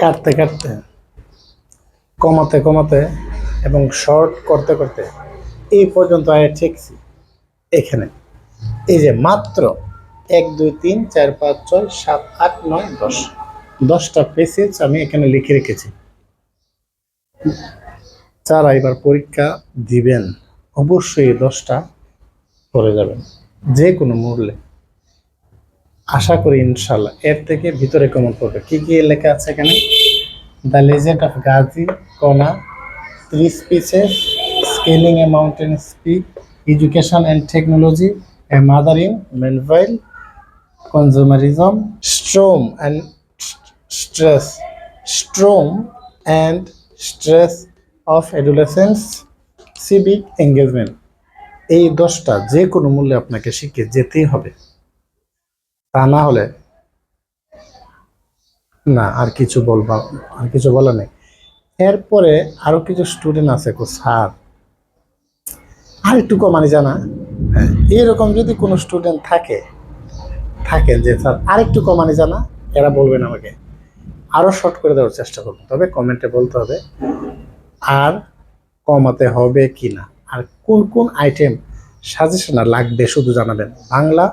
কাটতে কাটতে, কমাতে কমাতে এবং শর্ট করতে করতে এই পর্যন্ত আয় ঠেকছি। এখানে এই যে মাত্র 1 2 3 4 5 6 7 8 9 10, 10টা পেসেজ আমি এখানে লিখে রেখেছি। যারা এবার পরীক্ষা দিবেন অবশ্যই 10টা করে যাবেন যে কোনো মূল্যে। আশা করি ইনশাল্লাহ এর থেকে ভিতরে কমন পড়বে। কি কি লেখা আছে এখানে? দ্য লেজেন্ড অফ গাজী, কণা, 30 pieces, scaling a mountain's peak, education and technology, a mother in Melville, consumerism, storm and stress of adolescence, civic engagement। এই 10টা যে কোনো মূল্যে আপনাকে শিখে যেতেই হবে, তা না হলে না আর কিছু বলা নেই। এরপরে আরো কিছু স্টুডেন্ট আছে স্যার আর একটু কমানি জানা, এরকম যদি কোনো স্টুডেন্ট থাকেন যে স্যার আর একটু কমানি জানা, এরা বলবেন আমাকে, আরো শর্ট করে দেওয়ার চেষ্টা করবেন। তবে কমেন্টে বলতে হবে আর কমাতে হবে কিনা, আর কোন কোন আইটেম সাজেশন লাগবে শুধু জানাবেন। বাংলা